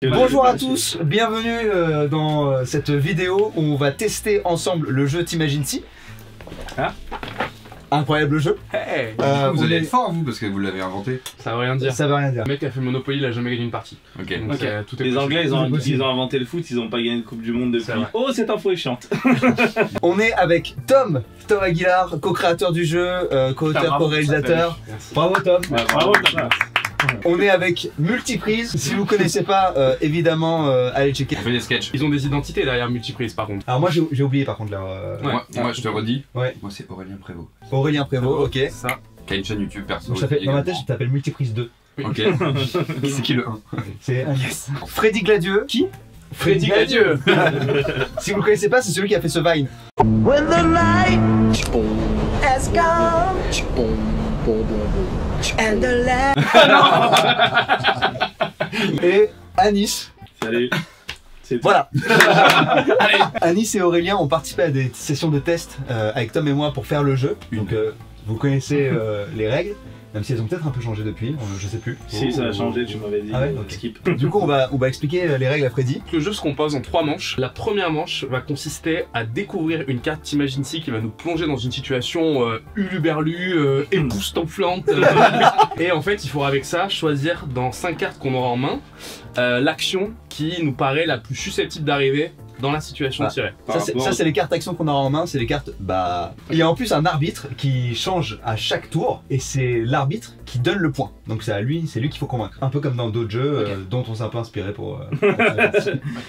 Bonjour à tous, bienvenue dans cette vidéo où on va tester ensemble le jeu T'imagines si. Ah. Incroyable jeu. Hey, vous allez être fort vous parce que vous l'avez inventé. Ça veut rien dire. Ça veut rien dire. Le mec qui a fait Monopoly, il a jamais gagné une partie. Ok. Donc, tout est Les possible. Anglais, ils ont inventé le foot, ils ont pas gagné de Coupe du Monde depuis. Oh, cette info est chiante. On est avec Tom Aguilar, co-créateur du jeu, co-auteur, co-réalisateur. Merci. Bravo Tom. Ouais, bravo, Thomas. On est avec Multiprise. Si vous connaissez pas, évidemment, allez checker. On fait des sketchs. Ils ont des identités derrière Multiprise par contre. Alors moi j'ai oublié par contre leur. Ouais. Moi je te redis. Ouais. Moi c'est Aurélien Prévost. Aurélien Prévost, ok. Ça. Qui a une chaîne YouTube perso. Donc ça fait, dans ma tête je t'appelle Multiprise 2. Ok. C'est qui le 1? C'est un yes. Freddy Gladieux. Qui? Freddy Gladieux. Si vous le connaissez pas, c'est celui qui a fait ce Vine. When the light has gone and the light. Et Anis. Salut. C'est Voilà. Allez. Anis et Aurélien ont participé à des sessions de test avec Tom et moi pour faire le jeu. Donc vous connaissez les règles, même si elles ont peut-être un peu changé depuis, je sais plus. Si, ça a changé, tu m'avais dit. Ah ouais, ok. Skip. Du coup on va expliquer les règles à Freddy. Le jeu se compose en 3 manches. La première manche va consister à découvrir une carte T'imagines si qui va nous plonger dans une situation uluberlue, époustouflante. Et en fait, il faudra avec ça choisir dans 5 cartes qu'on aura en main l'action qui nous paraît la plus susceptible d'arriver dans la situation tirée. Ça c'est les cartes actions qu'on aura en main, c'est les cartes il y a en plus un arbitre qui change à chaque tour et c'est l'arbitre qui donne le point. Donc c'est lui qu'il faut convaincre. Un peu comme dans d'autres jeux dont on s'est un peu inspiré pour.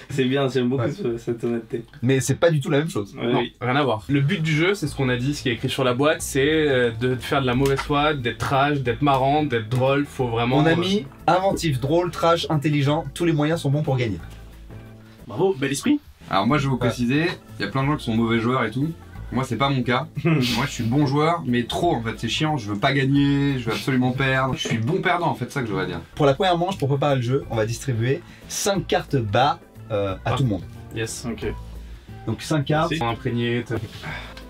C'est bien, j'aime beaucoup cette honnêteté. Mais c'est pas du tout la même chose. Ouais, Non, oui. rien à voir. Le but du jeu, c'est ce qu'on a dit, ce qui est écrit sur la boîte, c'est de faire de la mauvaise foi, d'être trash, d'être marrant, d'être drôle. Faut vraiment. On a mis inventif, drôle, trash, intelligent, tous les moyens sont bons pour gagner. Bravo, bel esprit. Alors moi je vais vous préciser, il y a plein de gens qui sont mauvais joueurs et tout. Moi c'est pas mon cas. Moi je suis bon joueur, mais trop en fait, c'est chiant, je veux pas gagner, je veux absolument perdre. Je suis bon perdant en fait, c'est ça que je voudrais dire. Pour la première manche, pour préparer le jeu, on va distribuer 5 cartes bas à tout le monde. Yes. Ok. Donc 5 cartes. Merci. Imprégné.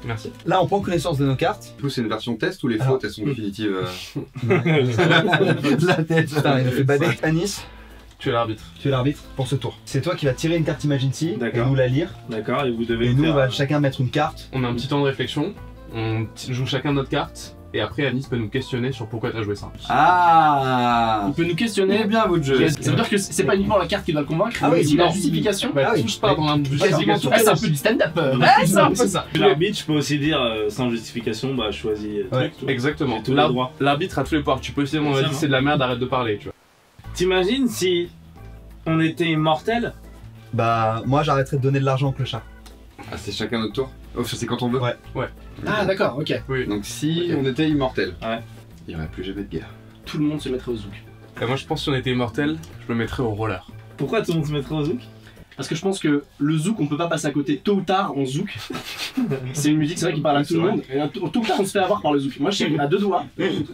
Merci. Là, on prend connaissance de nos cartes. Du coup c'est une version test ou les Alors- fautes elles sont définitives La tête, putain, il nous fait bader. Anis, Tu es l'arbitre. tu es l'arbitre pour ce tour. C'est toi qui vas tirer une carte Imagine si et D'accord. nous la lire. D'accord, et vous devez Et nous, faire... on va chacun mettre une carte. On a un petit temps de réflexion. On joue chacun notre carte. Et après, Anis peut nous questionner sur pourquoi tu as joué ça. Ah. On peut nous Vous questionner. bien votre jeu. Ça veut dire que c'est pas uniquement la carte qui doit le convaincre, Ah mais oui, aussi la non. justification. Bah, Ah oui. touche pas dans la Ah, justification. c'est un peu du stand-up. C'est un peu ça. L'arbitre, je peux aussi dire sans justification, bah choisis le Ouais, truc. tu vois. Exactement. J'ai tous les droits. L'arbitre a tous les pouvoirs. Tu peux essayer, on va dire c'est de la merde, arrête de parler, tu vois. T'imagines si on était immortel? Bah, moi, j'arrêterai de donner de l'argent au clochard. Ah c'est chacun notre tour. Oh, c'est quand on veut. Ouais. Ah d'accord, ok. Donc si on était immortel, Ouais. il n'y aurait plus jamais de guerre. Tout le monde se mettrait au zouk. Et moi, je pense que si on était immortel, je me mettrais au roller. Pourquoi tout le monde se mettrait au zouk? Parce que je pense que le zouk, on peut pas passer à côté tôt ou tard en zouk. C'est une musique, c'est vrai, qui parle à tout le monde. Et tôt ou tard, on se fait avoir par le zouk. Moi, je sais qu'à 2 doigts,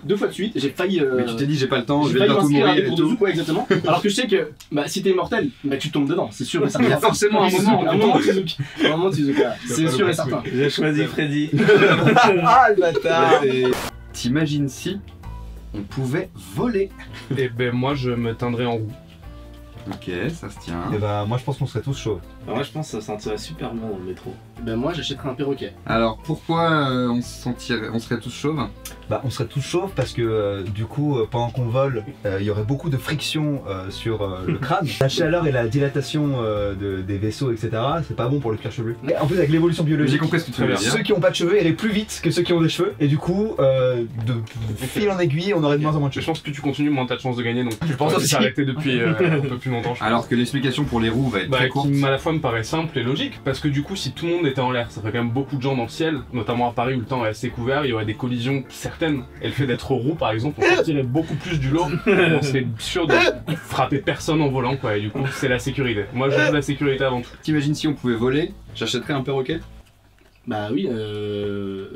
2 fois de suite, j'ai failli. Mais tu t'es dit j'ai pas le temps, je j'ai vais failli bientôt m'inscrire à mourir des et cours de tout. zouk, ouais, exactement. Alors que je sais que bah, si t'es immortel, bah, tu tombes dedans, c'est sûr et certain. Il y a forcément un moment. Un moment, tu zouk. Un moment, tu zouk. Voilà. C'est sûr et certain. J'ai choisi Freddy. Ah, le bâtard! T'imagines si on pouvait voler? Et ben moi, je me teindrais en roue. Ok, ça se tient. Et bah, moi, je pense qu'on serait tous chauds. Bah, moi, je pense que ça sentirait super bon dans le métro. Ben moi, j'achèterais un perroquet. Alors pourquoi on serait tous chauves? Bah, on serait tous chauves parce que du coup, pendant qu'on vole, il y aurait beaucoup de friction sur le crâne. La chaleur et la dilatation des vaisseaux, etc., c'est pas bon pour le cuir chevelu. Et en plus, avec l'évolution J'ai biologique, compris ce que tu veux dire. ceux qui ont pas de cheveux iraient plus vite que ceux qui ont des cheveux. Et du coup, de fil en aiguille, on aurait de moins en moins de Je cheveux. pense que plus tu continues, moins t'as de chances de gagner. Donc je pense aussi. que c'est arrêté depuis un peu plus longtemps. Je pense. Alors que l'explication pour les roues va être très courte. Qui à la fois me paraît simple et logique, parce que du coup si tout le monde était en l'air, ça ferait quand même beaucoup de gens dans le ciel, notamment à Paris où le temps est assez couvert, il y aurait des collisions certaines, et le fait d'être roux par exemple, on sortirait beaucoup plus du lot, on serait sûr de frapper personne en volant quoi, et du coup c'est la sécurité. Moi je veux la sécurité avant tout. T'imagines si on pouvait voler? J'achèterais un perroquet. Bah oui,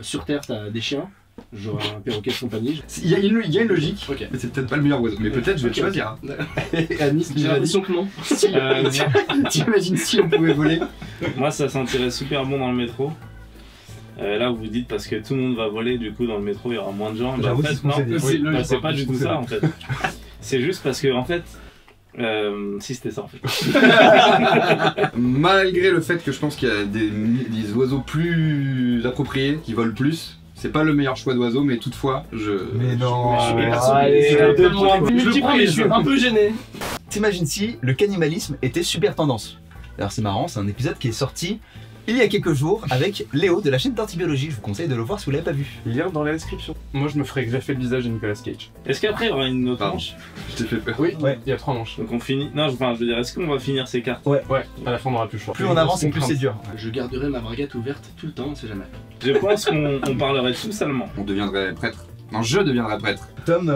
sur Terre, t'as des chiens. J'aurais un perroquet de compagnie. Il y a une logique, Ok. mais c'est peut-être pas le meilleur oiseau. Mais peut-être je vais te Ok. choisir. hein. Anis, J'ai l'impression que non. T'imagines si on pouvait voler? Moi, ça sentirait super bon dans le métro. Là, vous dites parce que tout le monde va voler, du coup, dans le métro, il y aura moins de gens. Mais en J'avoue, c'est fait, ce qu'on non, s'est dit. c'est pas du tout ça, en fait. C'est juste parce que, en fait, Si c'était ça en fait. Malgré le fait que je pense qu'il y a des oiseaux plus appropriés qui volent plus, c'est pas le meilleur choix d'oiseau, mais toutefois, Mais non. Je suis allez. Je le prends, mais je suis un peu gêné. T'imagines si le cannibalisme était super tendance. Alors c'est marrant, c'est un épisode qui est sorti il y a quelques jours avec Léo de la chaîne Tartibiologie. Je vous conseille de le voir si vous l'avez pas vu. Lien dans la description. Moi, je me ferais greffer le visage de Nicolas Cage. Est-ce qu'après il y aura une autre Pardon. manche? Je t'ai fait peur. Oui, Ouais. il y a 3 manches. Donc on finit. Non, enfin, je veux dire, est-ce qu'on va finir ces cartes? Ouais, à la fin, on n'aura plus le choix. Plus on avance et plus c'est dur. Je garderai ma braguette ouverte tout le temps, on sait jamais. Je pense qu'on parlerait tous allemand. On deviendrait prêtre. Non, je deviendrais prêtre. Tom,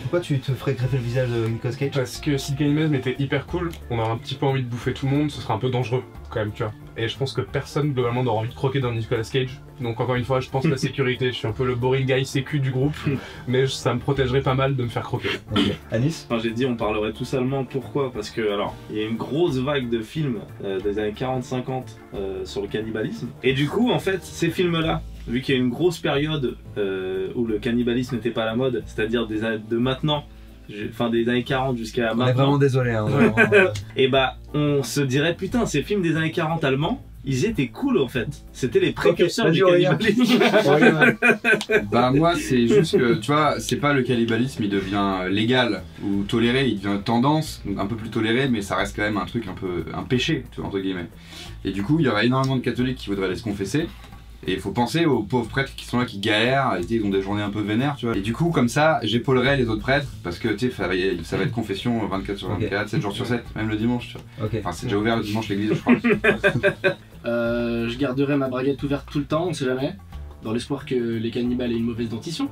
pourquoi tu te ferais greffer le visage de Nicolas Cage? Parce que si le cannibalisme était hyper cool, on aurait un petit peu envie de bouffer tout le monde, ce serait un peu dangereux quand même, tu vois. Et je pense que personne globalement n'aura envie de croquer dans Nicolas Cage. Donc encore une fois, je pense la sécurité. Je suis un peu le boring guy sécu du groupe, mais ça me protégerait pas mal de me faire croquer. Ok. Anis? Enfin, j'ai dit on parlerait tous allemand, pourquoi? Parce que, alors, il y a une grosse vague de films des années 40-50 sur le cannibalisme. Et du coup, en fait, ces films-là, vu qu'il y a une grosse période où le cannibalisme n'était pas à la mode, c'est-à-dire de maintenant, enfin des années 40 jusqu'à On est maintenant, vraiment désolé. Hein, vraiment. et bah on se dirait putain, ces films des années 40 allemands, ils étaient cool en fait. C'était les précurseurs vas-y, du Aurélien. cannibalisme. Bah moi c'est juste que tu vois, c'est pas le cannibalisme, il devient légal ou toléré, il devient tendance, donc un peu plus toléré, mais ça reste quand même un truc un péché, tu vois, entre guillemets. Et du coup il y aura énormément de catholiques qui voudraient aller se confesser. Et il faut penser aux pauvres prêtres qui sont là, qui galèrent, et ils ont des journées un peu vénères, tu vois. Et du coup, comme ça, j'épaulerai les autres prêtres, parce que tu sais, ça va être confession 24 sur 24, 7 jours sur 7, même le dimanche, tu vois. Ok. Enfin, c'est déjà ouvert le dimanche l'église, je crois. Je garderai ma braguette ouverte tout le temps, on sait jamais. Dans l'espoir que les cannibales aient une mauvaise dentition.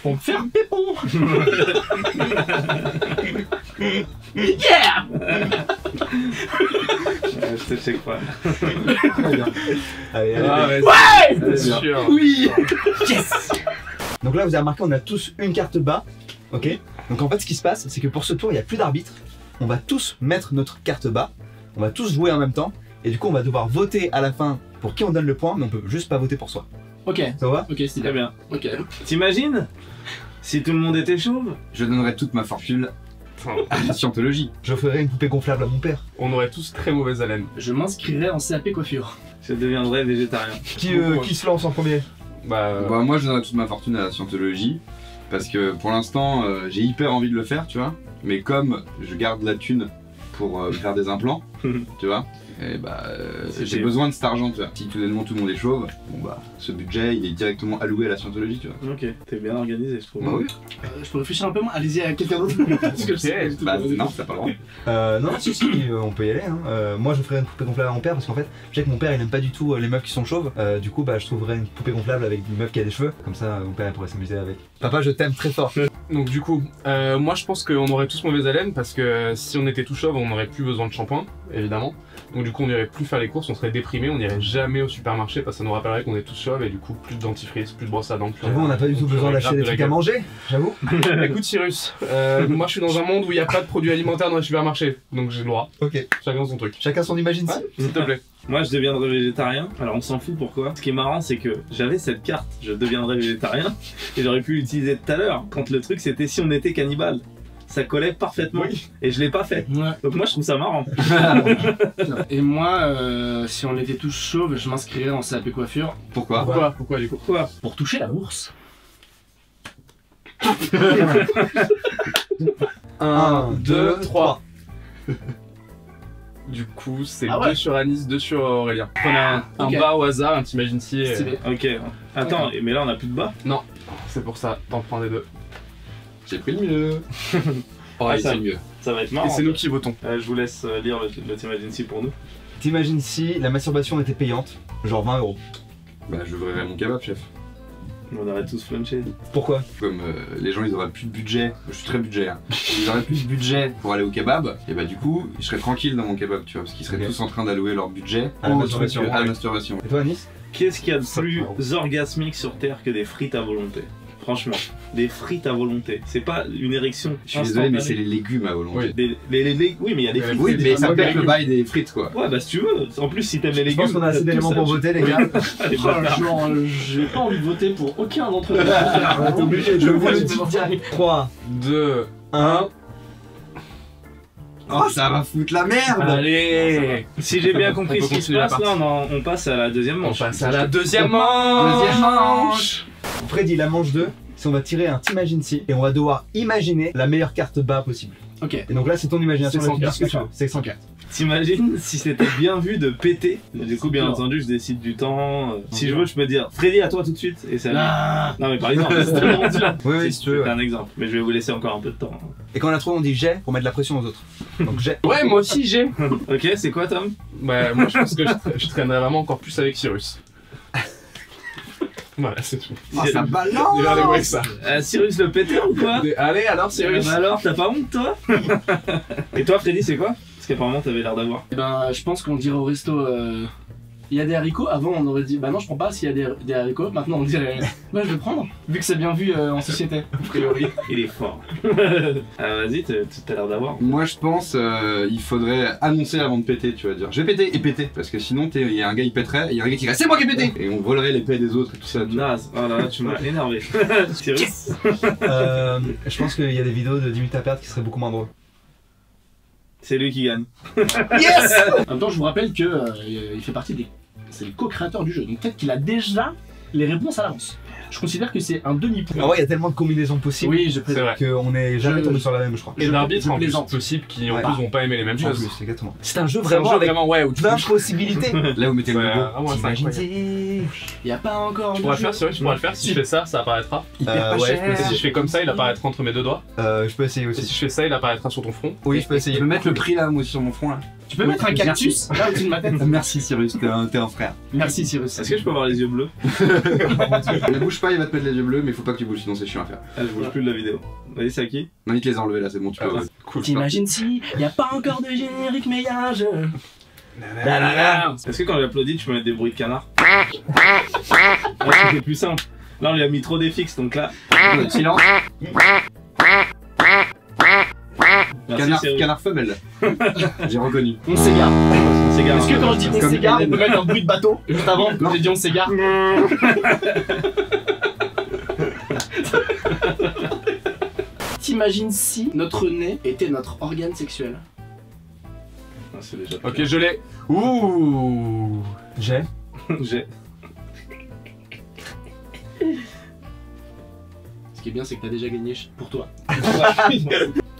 Pour me faire pépon. Yeah. Je sais quoi. Très bien. Allez, allez. Ah ouais, Allez, c'est bien. sûr. Oui. Yes. Donc là, vous avez remarqué, on a tous une carte bas. Ok. Donc en fait, ce qui se passe, c'est que pour ce tour, il n'y a plus d'arbitre. On va tous mettre notre carte bas. On va tous jouer en même temps. Et du coup, on va devoir voter à la fin pour qui on donne le point, mais on peut juste pas voter pour soi. Ok. Ça va? Ok, c'est Très bien. Ok. T'imagines si tout le monde était chauve? Je donnerai toute ma fortune à la scientologie. J'offrirai une poupée gonflable à mon père. On aurait tous très mauvaise haleine. Je m'inscrirai en CAP coiffure. Je deviendrais végétarien. Qui se lance en premier? Bah, Bah moi je donnerai toute ma fortune à la scientologie, parce que pour l'instant j'ai hyper envie de le faire, tu vois. Mais comme je garde la thune pour me faire des implants, tu vois. Et bah j'ai besoin de cet argent, tu vois. Si tout le monde est chauve, bon bah ce budget il est directement alloué à la scientologie, tu vois. Ok, t'es bien organisé, je trouve. Bah oui. Je peux réfléchir un peu moins. Allez-y à quelqu'un d'autre. Parce que je sais pas du tout Bah comment non, dire. t'as pas le droit. Non, si, on peut y aller. Hein. Moi, je ferais une poupée gonflable à mon père parce qu'en fait, je sais que mon père il aime pas du tout les meufs qui sont chauves. Du coup, bah, je trouverais une poupée gonflable avec une meuf qui a des cheveux. Comme ça, mon père il pourrait s'amuser avec. Papa, je t'aime très fort. donc du coup, moi je pense qu'on aurait tous mauvaise haleine parce que si on était tout chauve, on n'aurait plus besoin de shampoing, évidemment. Donc du coup, on n'irait plus faire les courses, on serait déprimé, on n'irait jamais au supermarché parce que ça nous rappellerait qu'on est tous chauves et du coup, plus de dentifrice, plus de brosse à dents. Plus J'avoue, on n'a pas du tout besoin d'acheter des trucs à manger. J'avoue. Écoute Cyrus, moi je suis dans un monde où il n'y a pas de produits alimentaires dans les supermarchés, donc j'ai le droit. Ok. Chacun son truc. Chacun son imagine. S'il te plaît. Moi, je deviendrai végétarien. Alors, on s'en fout pourquoi. Ce qui est marrant, c'est que j'avais cette carte, je deviendrai végétarien, et j'aurais pu l'utiliser tout à l'heure, quand le truc c'était si on était cannibale. Ça collait parfaitement, et je l'ai pas fait. Ouais. Donc moi, je trouve ça marrant. Et moi, si on était tous chauves, je m'inscrirais en CAP coiffure Pourquoi? Pourquoi du coup? Pourquoi? pour toucher la bourse. 1, 2, 3. Du coup, c'est Ah ouais. 2 sur Anis, 2 sur Aurélien. Prenez un Ok. bas au hasard, un t'imagines si. Stylé. Ok. Attends, mais là, on a plus de bas. C'est pour ça, t'en prends des deux. J'ai pris le mieux. Oh, Ah, c'est ça- le mieux. Ça va être Et marrant. c'est nous qui votons. Je vous laisse lire le T'imagines si pour nous. T'imagines si la masturbation était payante, genre 20 €. Bah j'ouvrirai mon kebab, chef. On aurait tous flunché. Pourquoi? Comme les gens ils auraient plus de budget, je suis très budget, hein. Ils auraient plus de budget pour aller au kebab, et bah du coup je serais tranquille dans mon kebab, tu vois, parce qu'ils seraient Ok. tous en train d'allouer leur budget À la au masturbation. truc, à la masturbation. Et toi, Anis? Qu'est-ce qu'il y a de Ça, plus pardon. orgasmique sur Terre que des frites à volonté? franchement, des frites à volonté. C'est pas une érection. Je suis désolé, mais c'est les légumes à volonté. Oui. Oui, mais il y a des frites. Oui, mais ça pas peut être le légumes. bail des frites, quoi. Ouais, bah si tu veux. En plus, si t'aimes les Je légumes. pense qu'on a assez t'as d'éléments tout pour ça. voter, les gars. Allez, Oh, bâtard. genre, j'ai pas envie de voter pour aucun d'entre eux. T'es obligé, je vous le dis direct. 3, 2, 1. Oh, ça va foutre la merde. allez. Si j'ai bien compris On ce peut qui se continuer la passe là, on passe à la deuxième On manche. passe à la deuxième manche. Deuxième manche. Freddy, la manche 2, c'est on va tirer un T'imagines si et on va devoir imaginer la meilleure carte bas possible. Ok. Et donc là, c'est ton imagination, C'est là, sans tu dis carte, ce que tu veux. d'accord. C'est sans carte. T'imagines si c'était bien vu de péter. Du coup, bien entendu, je décide du temps. Si je veux, je peux dire Freddy, à toi tout de suite. Et ça. Ah. Non, mais par exemple, c'est tellement dur. Oui, oui, si tu veux. C'est un exemple, mais je vais vous laisser encore un peu de temps. Et quand on a trouvé, on dit j'ai pour mettre la pression aux autres. Donc j'ai. Ouais, moi aussi j'ai. Ok, c'est quoi, Tom? Bah, moi je pense que je traînerais vraiment encore plus avec Cyrus. Voilà, c'est tout. Oh, ça Allez, balance. avec ça. Cyrus le péteur ou quoi? Allez, alors Cyrus. Bah alors, t'as pas honte, toi? Et toi, Freddy, c'est quoi? Parce qu'apparemment, t'avais l'air d'avoir. Eh ben, je pense qu'on dirait au resto. Il y a des haricots. Avant, on aurait dit bah non, je prends pas s'il y a des haricots. Maintenant, on dirait ouais, je vais prendre. Vu que c'est bien vu en société, a priori. Il est fort. Vas-y, t'as l'air d'avoir. Moi, je pense il faudrait annoncer avant de péter, tu vas dire. Je vais péter et péter, parce que sinon, il y a un gars, il pèterait, et il y a un gars qui dirait c'est moi qui ai pété. Et on volerait les paix des autres et tout ça. tu vois. Naze. Oh là là, tu m'as énervé. Cyrus. Je pense qu'il y a des vidéos de 10 minutes à perdre qui seraient beaucoup moins drôles. C'est lui qui gagne. Yes. En même temps, je vous rappelle que il fait partie des. C'est le co-créateur du jeu. Donc peut-être qu'il a déjà les réponses à l'avance. Je considère que c'est un demi-point. En vrai, il y a tellement de combinaisons possibles Oui, je C'est présente. vrai. qu'on n'est jamais Je- tombé sur la même, je crois. Et d'arbitres en plus plaisante. possible qui en Ouais. plus vont pas aimer les mêmes En choses. plus, exactement. C'est un jeu C'est un vraiment jeu avec vraiment ouais où tu plein de possibilités. Là, vous mettez le Ouais, logo. vraiment, c'est T'imagines incroyable. si. Il n'y a pas encore. Tu de pourras le jeu. faire, Cyrus, tu pourras le faire. Si je fais ça, ça apparaîtra. Hyper pas ouais, cher. je peux Et si essayer. je fais comme ça, il apparaîtra entre mes deux doigts. Je peux essayer Et si aussi. je fais ça, il apparaîtra sur ton front. Oui, je peux Tu essayer. peux mettre le prix là, moi aussi sur mon front là. Tu peux mettre un cactus là au-dessus de ma tête. Merci Cyrus, t'es un frère. Merci Cyrus. Est-ce que je peux avoir les yeux bleus? Ne bouge pas, il va te mettre les yeux bleus, mais faut pas que tu bouges, sinon c'est chiant à faire. Ah, je bouge plus de la vidéo. Vas-y, c'est à qui? Non, il te les a enlevés là, c'est bon, tu peux. Ah, Cool. T'imagines si y a pas encore de générique mais y a un jeu. Est-ce que quand j'applaudis, tu peux mettre des bruits de canard? C'était plus simple. Là, on lui a mis trop d'effixes, donc là. Silence. Merci, Canard, Cyrus. canard femelle. J'ai reconnu. On s'égare. C'est grave. Est-ce que quand je dis on Comme s'égare, on Hélène. peut mettre un bruit de bateau juste avant quand j'ai dit on s'égare? T'imagines si notre nez était notre organe sexuel? Ah, c'est déjà. Ok, je l'ai. Ouh. J'ai. J'ai. Ce qui est bien, c'est que t'as déjà gagné pour toi.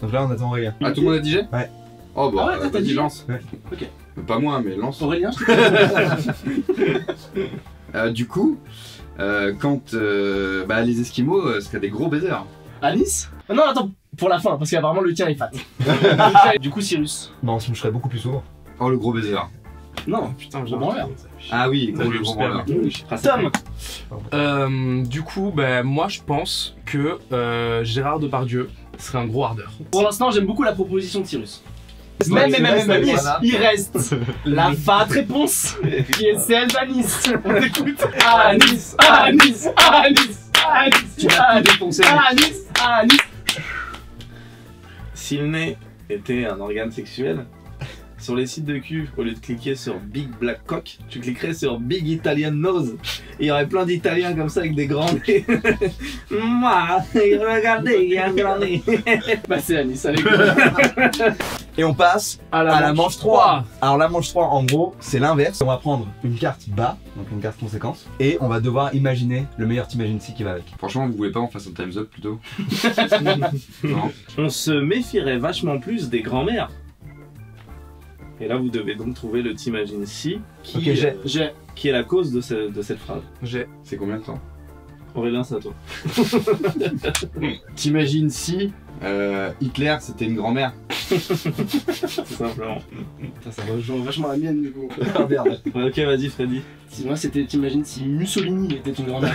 Donc là, on attend rien. Ah, tout le monde a dit j'ai Ouais. Oh bah, Ah ouais, t'as vas-y, dit lance. Ouais. Ok. Pas moi, mais lance. Aurélien, Du coup, quand les Esquimaux seraient des gros baisers. Alice? Ah non, attends, pour la fin, parce qu'apparemment le tien est fat. Du coup, Cyrus. Non, sinon je serais beaucoup plus sourd. Oh, le gros baiser. Non, Putain, Gros branleur. Ah oui, Salut, le gros super. branleur. Tom. Du coup, moi je pense que Gérard Depardieu serait un gros ardeur. Pour l'instant, j'aime beaucoup la proposition de Cyrus. Ouais, voilà. Il reste la fat réponse qui est celle d'Anis. On écoute. Anis, Anis, Anis, Anis, Tu vas tout défoncer. Anis, Anis. Si le nez était un organe sexuel, sur les sites de cul, au lieu de cliquer sur Big Black Cock, tu cliquerais sur Big Italian Nose. Et il y aurait plein d'Italiens comme ça avec des grands nez. Moi, regardez, il y a un grand nez. Bah, c'est Anis, allez. Et on passe à la manche 3. Alors la manche 3, en gros, c'est l'inverse. On va prendre une carte bas, donc une carte conséquence, et on va devoir imaginer le meilleur T'imagines si qui va avec. Franchement, vous voulez pas en fasse un time's up plutôt? Non. On se méfierait vachement plus des grands-mères. Et là, vous devez donc trouver le T'imagines si qui, Ok, j'ai. qui est la cause de cette phrase. J'ai. C'est combien de temps? Aurélien, c'est à toi. T'imagines si. Hitler, c'était une grand-mère. Tout simplement. Putain, ça rejoint vachement la mienne du coup. Ouais, ok, vas-y, Freddy. Si moi, c'était t'imagines si Mussolini était une grand-mère.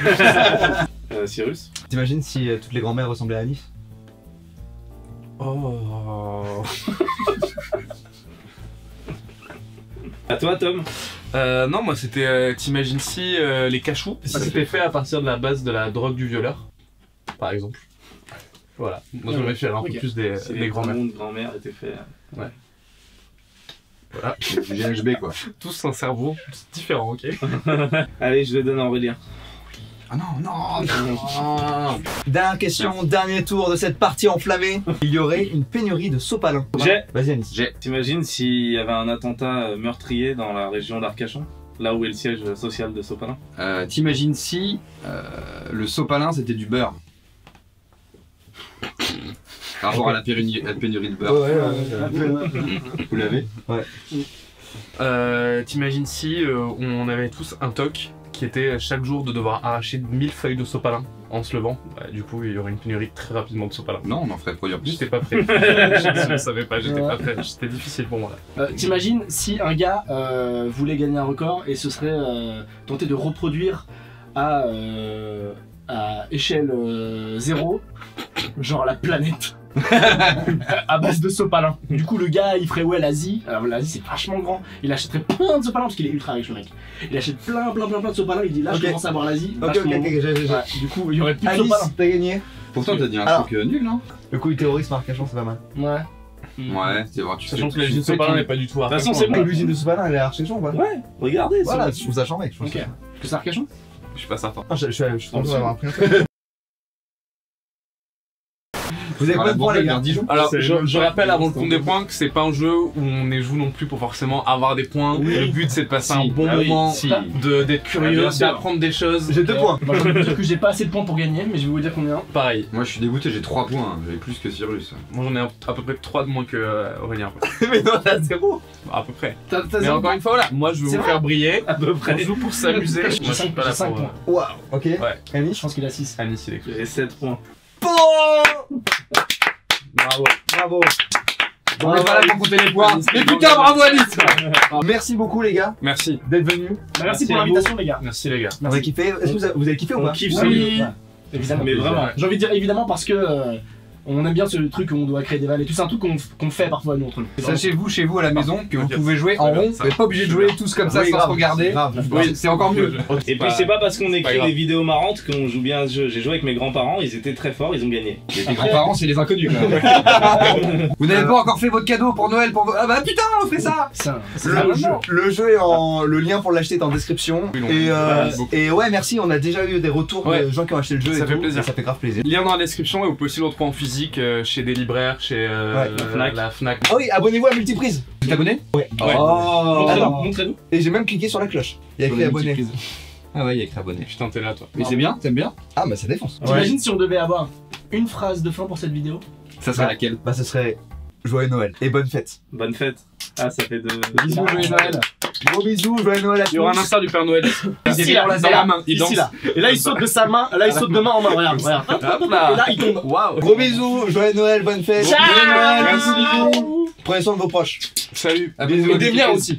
Cyrus. T'imagines si toutes les grand-mères ressemblaient à Alice? Oh. À toi, Tom. Non, moi c'était T'imagines si les cachous, si c'était fait à partir de la base de la drogue du violeur. par exemple. Voilà, moi j'aurais fait un peu plus des grands-mères. Mon grand-mère était fait. Voilà, Du GHB quoi. tous un cerveau différent, ok. Allez, je le donne à Aurélien. Ah non. Dernière question, dernier tour de cette partie enflammée. Il y aurait une pénurie de sopalin. J'ai. Vas-y Anis. T'imagines s'il y avait un attentat meurtrier dans la région d'Arcachon, là où est le siège social de Sopalin? T'imagines si le sopalin c'était du beurre? Par rapport à la pénurie de beurre. Vous l'avez? T'imagines si on avait tous un toc qui était chaque jour de devoir arracher 1000 feuilles de sopalin en se levant. Du coup, il y aurait une pénurie très rapidement de sopalin. Non, on en ferait produire plus. J'étais pas prêt. Je ne savais pas, j'étais pas prêt. C'était difficile pour moi là. T'imagines si un gars voulait gagner un record et ce serait tenter de reproduire à échelle 0, genre la planète. À base de sopalin. Du coup, le gars il ferait ouais l'Asie. Alors l'Asie c'est vachement grand. Il achèterait plein de sopalin parce qu'il est ultra riche le mec. Il achète plein de sopalin. Il dit là je commence à voir l'Asie. Ok, Ouais, du coup, il y aurait plus de Alice, sopalin. t'as gagné. Pourtant, t'as dit un Alors. truc nul, non? Le coup du terrorisme à Arcachon, c'est pas mal. Ouais. Ouais, c'est vrai, tu sais. Sachant que la l'usine sopalin n'est pas du tout à De toute façon, c'est bon. L'usine de sopalin, elle est à Arcachon, quoi. Ouais, regardez. Voilà, c'est je trouve ça charmé. Ok. Que c'est Arcachon? Je suis pas certain. Ah, je suis content dessous. d'avoir appris un truc. Vous avez pas de points, les gars. Dijon. Alors, C'est je même rappelle pas- avant le compte des points que c'est pas un jeu où on y joue non plus pour forcément avoir des points. Oui. Le but c'est de passer Si. un bon Ah oui, moment, si. d'être curieux, bien sûr. d'apprendre des choses. J'ai 2 points. Moi je vais vous dire que j'ai pas assez de points pour gagner, mais je vais vous dire combien. Pareil. Moi, je suis dégoûté, j'ai 3 points. J'avais plus que Cyrus. Moi j'en ai à peu près 3 de moins que Aurélien. Mais non, t'as 0. À peu près. T'as Mais zéro encore une fois, voilà. Moi je veux C'est vous vrai faire briller. à peu On près. joue pour s'amuser. Moi J'ai je suis pas là 5 pour. points. Waouh, ok. Ouais. Anis. Je pense qu'il a 6. Anis, il est J'ai 7 points. Bravo. Bravo. On est pas là pour compter les points. Mais putain, bravo Alice. Merci beaucoup, les gars, Merci. d'être venus. Merci pour à l'invitation les gars. Merci les gars. Vous avez kiffé. Est-ce que vous avez kiffé ou On pas? kiffe Oui. ce Ouais. Évidemment. Mais vraiment. J'ai envie de dire évidemment parce que on aime bien ce truc où on doit créer des vannes et tout. C'est un truc qu'on fait parfois nous entre nous. Sachez-vous chez vous à la maison que vous Ok. pouvez jouer en Très bien, rond. ça. Vous n'êtes pas obligé de jouer tous comme ça Oui, sans grave, se regarder. grave. Oui, c'est encore mieux. Et puis c'est pas parce qu'on pas écrit grave. des vidéos marrantes qu'on joue bien à ce jeu. J'ai joué avec mes grands-parents, ils étaient très forts, ils ont gagné. Les grands-parents, c'est les inconnus. quand même. Vous n'avez pas encore fait votre cadeau pour Noël pour vos... Ah bah putain, on fait ça. Le jeu est en. Le lien pour l'acheter est en description. Oui, non. Et ouais, merci. On a déjà eu des retours Ouais. de gens qui ont acheté le jeu. Ça et fait tout, plaisir. et ça fait grave plaisir. Lien dans la description et vous pouvez aussi le retrouver en physique chez des libraires, chez la Fnac. Ah oui, abonnez-vous à Multiprise. Tu t'es abonné? Ouais. Ouais. Oh. Alors. Montrez-nous. Et j'ai même cliqué sur la cloche. Il y a écrit abonné. Ah ouais, il y a écrit abonné. Putain, t'es là toi. Mais c'est bien, t'aimes bien? Ah bah ça défonce. T'imagines si on devait avoir une phrase de fin pour cette vidéo? Ça serait laquelle? Bah ce serait joyeux Noël et bonne fête. Bonne fête. Ah, ça fait de. Bisous, joyeux Noël. Gros bisous, joyeux Noël à tous. Il y aura un insert du Père Noël. Ici là, dans la main, il ici danse. là. Et là il saute de sa main, là il saute de main en main, regarde, regarde. Hop, hop, hop, Hop là. et là il tombe. Waouh. Gros bisous, joyeux Noël, bonne fête. Ciao. Joyeux Noël, Merci. Prenez soin de vos proches. Salut. Ah, bisous. Et des miens aussi.